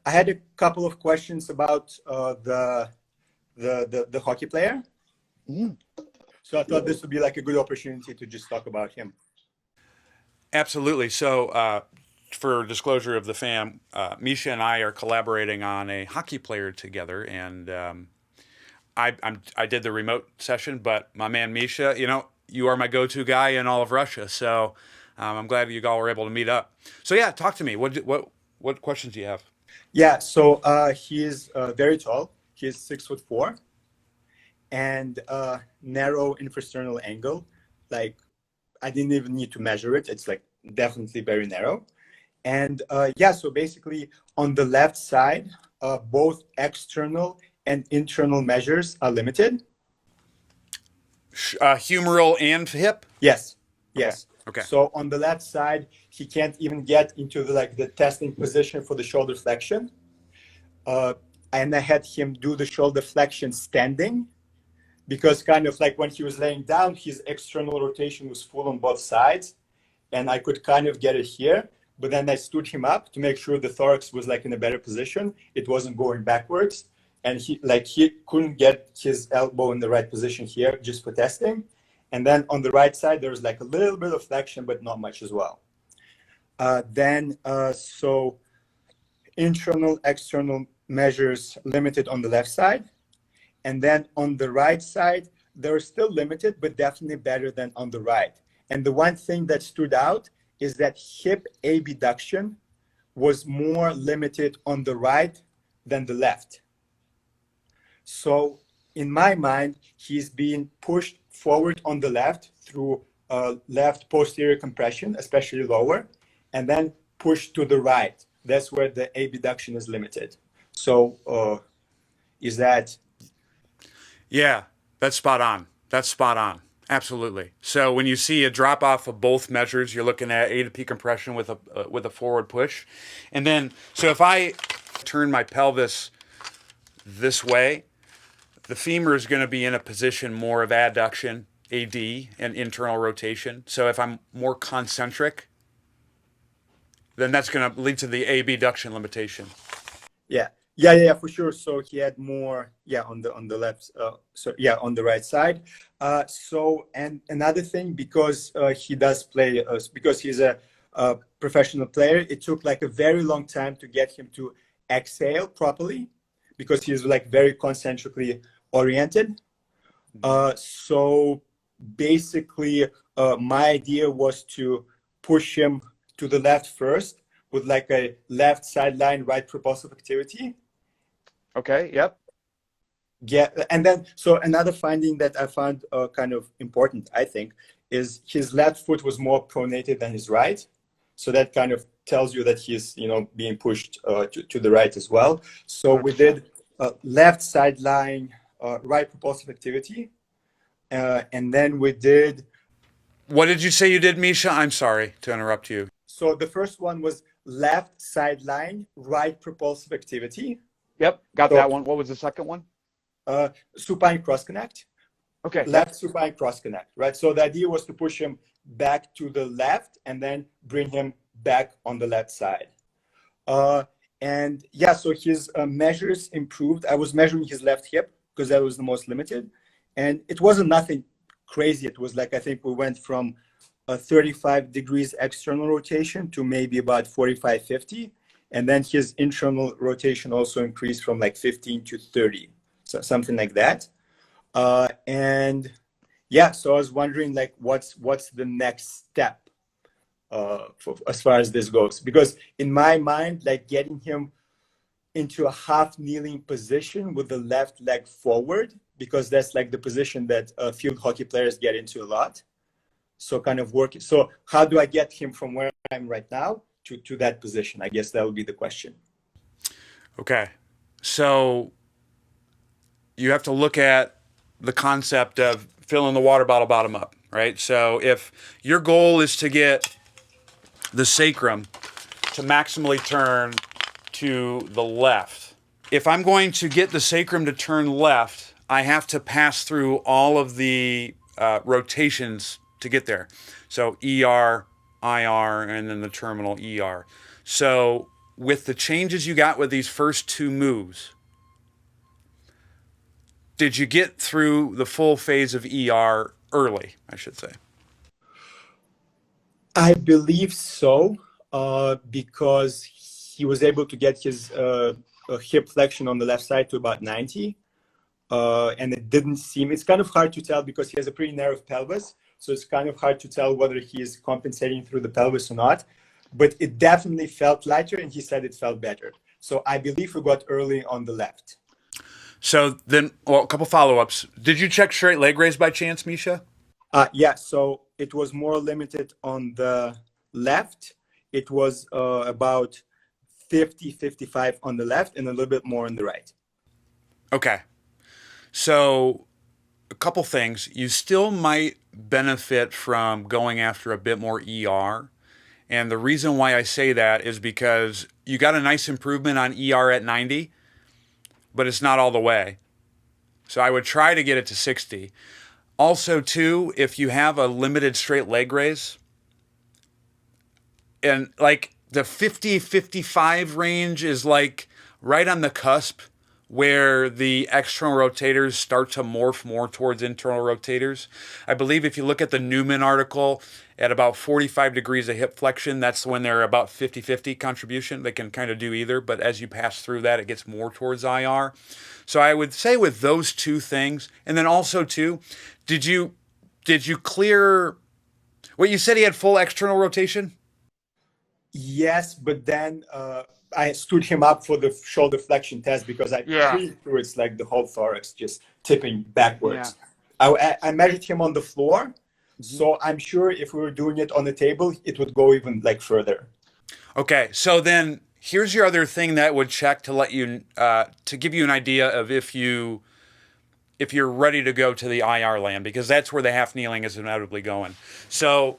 I had a couple of questions about the hockey player. Mm. So I thought this would be like a good opportunity to just talk about him. Absolutely. So, for disclosure of the fam, Misha and I are collaborating on a hockey player together, and I did the remote session. But my man Misha, you are my go-to guy in all of Russia. So I'm glad you all were able to meet up. So yeah, talk to me. What questions do you have? Yeah, so he is very tall. He is 6'4", and narrow infrasternal angle. Like I didn't even need to measure it. It's like definitely very narrow. And yeah, so basically on the left side, both external and internal measures are limited. Humeral and hip? Yes, Okay. yes. Okay. So on the left side, he can't even get into the testing position for the shoulder flexion. And I had him do the shoulder flexion standing, because kind of like when he was laying down, his external rotation was full on both sides, and I could kind of get it here. But then I stood him up to make sure the thorax was like in a better position. It wasn't going backwards, and he couldn't get his elbow in the right position here just for testing. And then on the right side, there was like a little bit of flexion, but not much as well. So internal, external measures limited on the left side. And then on the right side, they're still limited, but definitely better than on the right. And the one thing that stood out is that hip abduction was more limited on the right than the left. So in my mind, he's being pushed forward on the left through left posterior compression, especially lower, and then pushed to the right. That's where the abduction is limited. So is that... Yeah, that's spot on. That's spot on. Absolutely. So when you see a drop off of both measures, you're looking at A to P compression with a forward push, and then so if I turn my pelvis this way, the femur is going to be in a position more of adduction, AD, and internal rotation. So if I'm more concentric, then that's going to lead to the abduction limitation. Yeah, for sure. So he had more, on the left. On the right side. And another thing, because he does play, because he's a professional player, it took like a very long time to get him to exhale properly, because he's like very concentrically oriented. So basically, my idea was to push him to the left first with like a left sideline, right propulsive activity. Okay. Yep. Yeah, and then so another finding that I found kind of important, I think, is his left foot was more pronated than his right. So that kind of tells you that he's being pushed to the right as well. So 100%. we did left sideline, right propulsive activity, and then we did. What did you say you did, Misha? I'm sorry to interrupt you. So the first one was left sideline, right propulsive activity. Yep. Got So, that one. What was the second one? supine cross connect. Okay. Left supine cross connect, right? So the idea was to push him back to the left and then bring him back on the left side. And yeah, so his measures improved. I was measuring his left hip because that was the most limited. And it wasn't nothing crazy. It was like, I think we went from 35 degrees external rotation to maybe about 45, 50. And then his internal rotation also increased from like 15 to 30. So something like that. And yeah, so I was wondering like what's the next step as far as this goes, because in my mind, like getting him into a half kneeling position with the left leg forward, because that's like the position that field hockey players get into a lot. So kind of working. So how do I get him from where I'm right now to that position? I guess that would be the question. Okay. So you have to look at the concept of filling the water bottle bottom up, right? So if your goal is to get the sacrum to maximally turn to the left, if I'm going to get the sacrum to turn left, I have to pass through all of the rotations to get there. So ER, IR, and then the terminal ER. So with the changes you got with these first two moves, did you get through the full phase of ER early, I should say? I believe so, because he was able to get his hip flexion on the left side to about 90. And it didn't seem, it's kind of hard to tell because he has a pretty narrow pelvis. So it's kind of hard to tell whether he is compensating through the pelvis or not. But it definitely felt lighter, and he said it felt better. So I believe we got early on the left. So then, well, a couple follow-ups. Did you check straight leg raise by chance, Misha? Yeah, so it was more limited on the left. It was about 50, 55 on the left and a little bit more on the right. Okay. So a couple things. You still might benefit from going after a bit more ER. And the reason why I say that is because you got a nice improvement on ER at 90, but it's not all the way. So I would try to get it to 60. Also, too, if you have a limited straight leg raise, and like the 50, 55 range is like right on the cusp where the external rotators start to morph more towards internal rotators. I believe if you look at the Newman article, at about 45 degrees of hip flexion, that's when they're about 50-50 contribution. They can kind of do either, but as you pass through that, it gets more towards IR. So I would say with those two things, and then also too, did you clear, what you said he had full external rotation? Yes, but then I stood him up for the shoulder flexion test because I pretty sure it's like the whole thorax just tipping backwards. Yeah. I measured him on the floor, so I'm sure if we were doing it on the table, it would go even like further. Okay, so then here's your other thing that would check to let you to give you an idea of if you're ready to go to the IR land, because that's where the half kneeling is inevitably going. So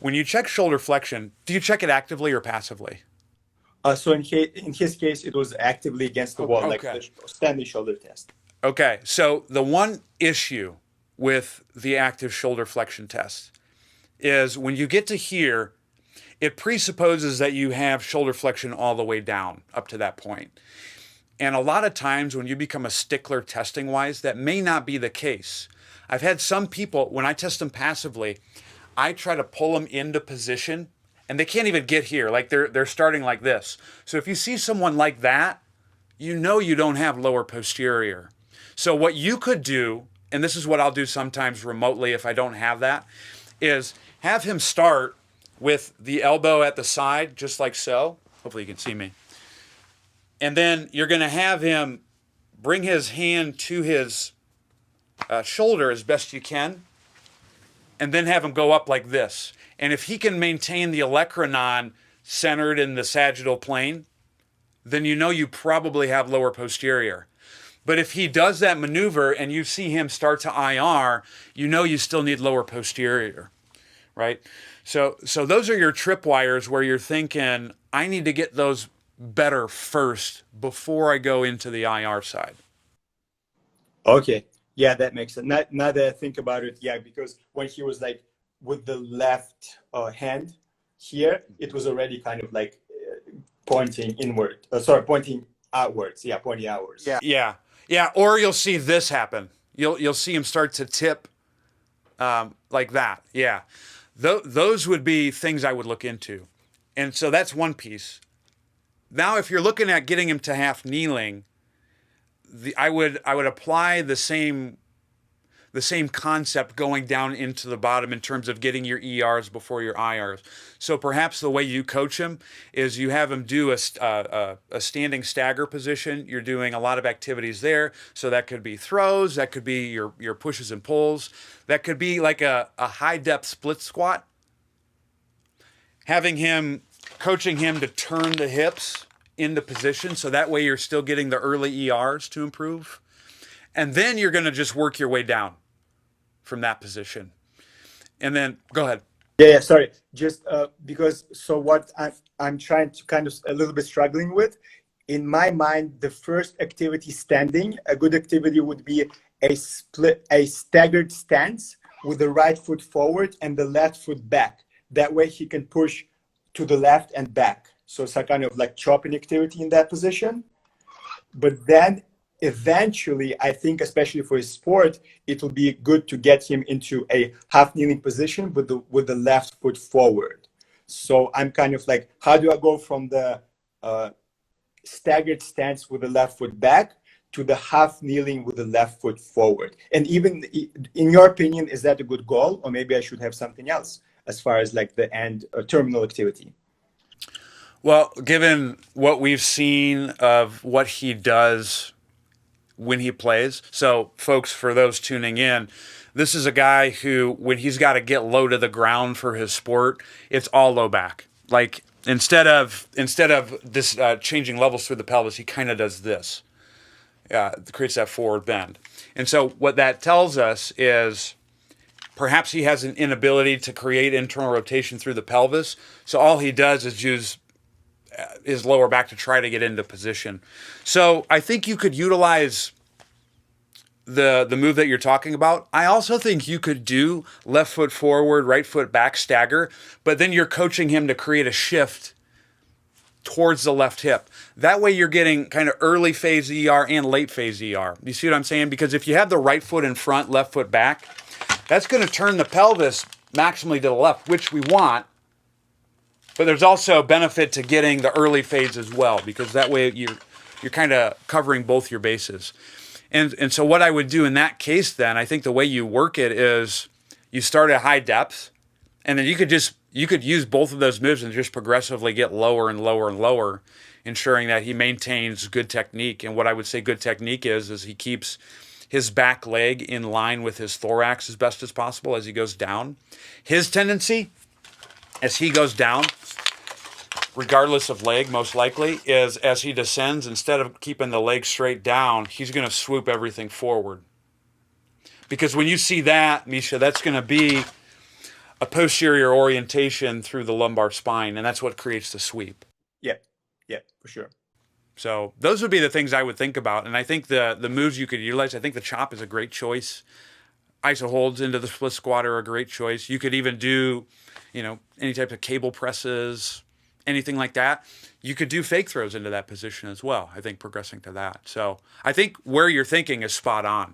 when you check shoulder flexion, do you check it actively or passively? So in his case, it was actively against the wall, like the standing shoulder test. Okay, so the one issue with the active shoulder flexion test is when you get to here, it presupposes that you have shoulder flexion all the way down up to that point. And a lot of times when you become a stickler testing wise, that may not be the case. I've had some people, when I test them passively, I try to pull them into position and they can't even get here. Like they're starting like this. So if you see someone like that, you know you don't have lower posterior. So what you could do, and this is what I'll do sometimes remotely if I don't have that, is have him start with the elbow at the side, just like so. Hopefully you can see me. And then you're going to have him bring his hand to his shoulder as best you can, and then have him go up like this. And if he can maintain the olecranon centered in the sagittal plane, then you know you probably have lower posterior. But if he does that maneuver and you see him start to IR, you know you still need lower posterior, right? So those are your tripwires where you're thinking, I need to get those better first before I go into the IR side. Okay. Yeah, that makes sense. Now that I think about it, yeah, because when he was like with the left hand here, it was already kind of like pointing inward. Pointing outwards. Yeah, pointing outwards. Yeah. Or you'll see this happen. You'll see him start to tip like that. Yeah. Those would be things I would look into. And so that's one piece. Now, if you're looking at getting him to half kneeling, I would apply the same concept going down into the bottom in terms of getting your ERs before your IRs. So perhaps the way you coach him is you have him do a standing stagger position. You're doing a lot of activities there. So that could be throws, that could be your pushes and pulls, that could be like a high depth split squat. Coaching him to turn the hips into position, so that way you're still getting the early ERs to improve. And then you're going to just work your way down from that position. And then, go ahead. Yeah, sorry. Just because, so what I'm trying to kind of a little bit struggling with, in my mind, the first activity standing, a good activity would be a staggered stance with the right foot forward and the left foot back. That way he can push to the left and back. So it's a kind of like chopping activity in that position. But then eventually, I think, especially for his sport, it will be good to get him into a half kneeling position with the left foot forward. So I'm kind of like, how do I go from the staggered stance with the left foot back to the half kneeling with the left foot forward? And even in your opinion, is that a good goal? Or maybe I should have something else as far as like the end terminal activity? Well, given what we've seen of what he does when he plays, so folks, for those tuning in, this is a guy who, when he's got to get low to the ground for his sport, it's all low back. Like instead of this changing levels through the pelvis, he kind of does this. Creates that forward bend. And so what that tells us is perhaps he has an inability to create internal rotation through the pelvis. So all he does is use his lower back to try to get into position. So I think you could utilize the move that you're talking about. I also think you could do left foot forward, right foot back stagger, but then you're coaching him to create a shift towards the left hip. That way you're getting kind of early phase ER and late phase ER. You see what I'm saying? Because if you have the right foot in front, left foot back, that's going to turn the pelvis maximally to the left, which we want. But there's also a benefit to getting the early phase as well, because that way you're kind of covering both your bases. And so what I would do in that case then, I think the way you work it is you start at high depth, and then you could use both of those moves and just progressively get lower and lower and lower, ensuring that he maintains good technique. And what I would say good technique is he keeps his back leg in line with his thorax as best as possible as he goes down. His tendency as he goes down, regardless of leg, most likely, is as he descends, instead of keeping the leg straight down, he's going to swoop everything forward. Because when you see that, Misha, that's going to be a posterior orientation through the lumbar spine, and that's what creates the sweep. Yeah, for sure. So those would be the things I would think about. And I think the moves you could utilize, I think the chop is a great choice. Iso holds into the split squat are a great choice. You could even do, any type of cable presses, anything like that. You could do fake throws into that position as well, I think, progressing to that. So I think where you're thinking is spot on.